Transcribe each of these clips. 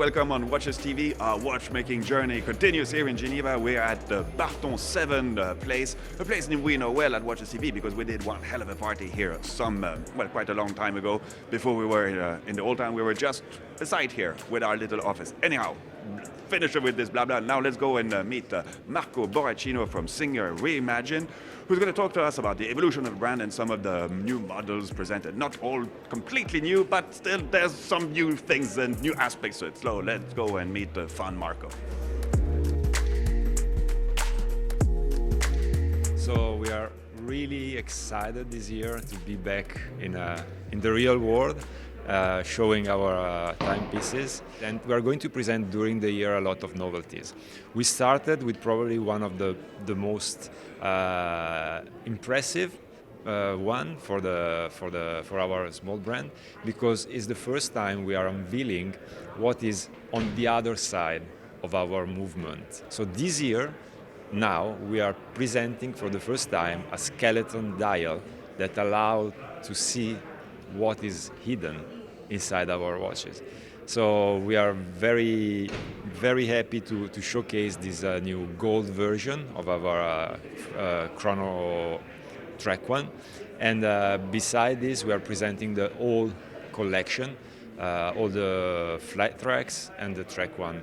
welcome on Watches TV. Our watchmaking journey continues here in Geneva. We're at the Barton 7 place, a place we know well at Watches TV because we did one hell of a party here quite a long time ago. Before we were in the old time, we were just beside here with our little office. Anyhow, finish with this blah blah. Now let's go and meet Marco Borraccino from Singer Reimagined, who's going to talk to us about the evolution of the brand and some of the new models presented. Not all completely new, but still there's some new things and new aspects to it. So let's go and meet the fun Marco. So we are really excited this year to be back in the real world, showing our timepieces, and we are going to present during the year a lot of novelties. We started with probably one of the most impressive one for our small brand, because it's the first time we are unveiling what is on the other side of our movement. So this year, now we are presenting for the first time a skeleton dial that allows to see what is hidden inside our watches. So we are very, very happy to showcase this new gold version of our Chronograph one. And beside this, we are presenting the whole collection, all the Flytracks and the Track one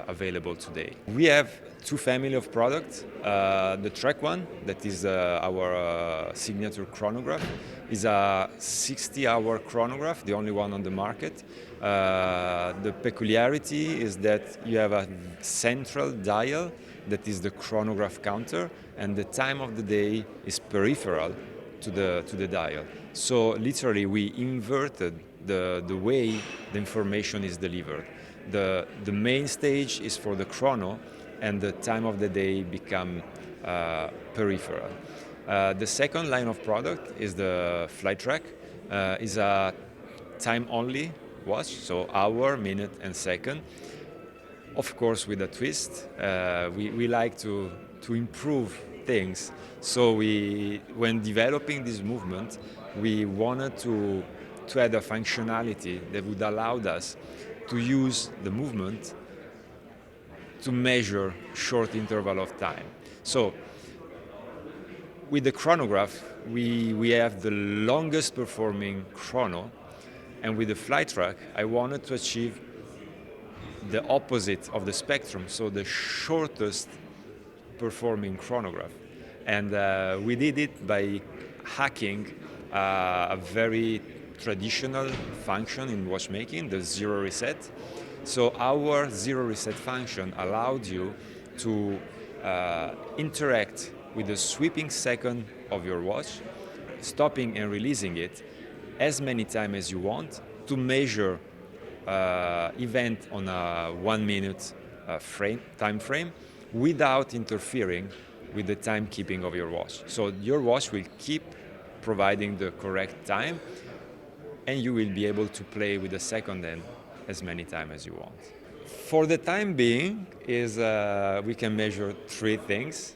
available today. We have two families of products. The Track one, that is our signature chronograph, is a 60-hour chronograph, the only one on the market. The peculiarity is that you have a central dial that is the chronograph counter, and the time of the day is peripheral to the dial. So literally we inverted the way the information is delivered. The main stage is for the chrono, and the time of the day become peripheral. The second line of product is the Flytrack. Is a time-only watch, so hour, minute, and second. Of course, with a twist. We like to improve things. So when developing this movement, we wanted to add a functionality that would allow us to use the movement to measure short interval of time. So with the chronograph, we have the longest performing chrono, and with the Flytrack, I wanted to achieve the opposite of the spectrum, so the shortest performing chronograph. And we did it by hacking a very traditional function in watchmaking, the zero reset. So our zero reset function allowed you to interact with the sweeping second of your watch, stopping and releasing it as many times as you want to measure event on a 1 minute time frame without interfering with the timekeeping of your watch. So your watch will keep providing the correct time, and you will be able to play with the second hand as many times as you want. For the time being, we can measure three things.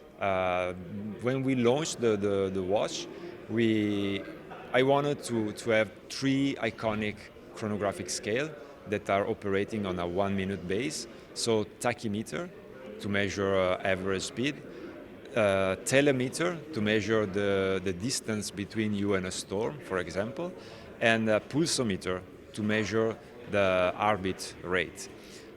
When we launched the watch, I wanted to have three iconic chronographic scale that are operating on a 1 minute base. So tachymeter to measure average speed, telemeter to measure the distance between you and a storm, for example, and a pulsometer to measure the heartbeat rate.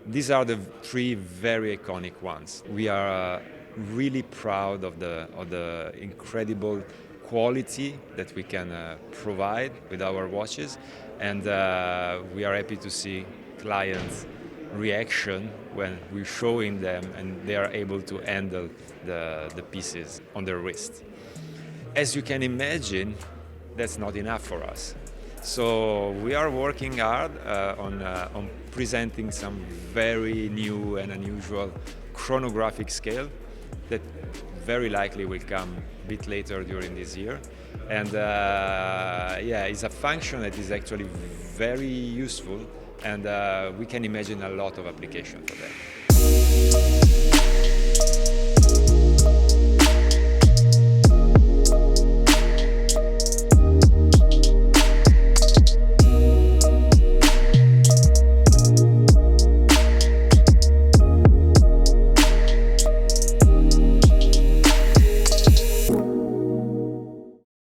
These are the three very iconic ones. We are really proud of the incredible quality that we can provide with our watches, and we are happy to see clients' reaction when we're showing them and they are able to handle the pieces on their wrist. As you can imagine, that's not enough for us. So we are working hard on presenting some very new and unusual chronographic scale that very likely will come a bit later during this year. And it's a function that is actually very useful, and we can imagine a lot of application for that.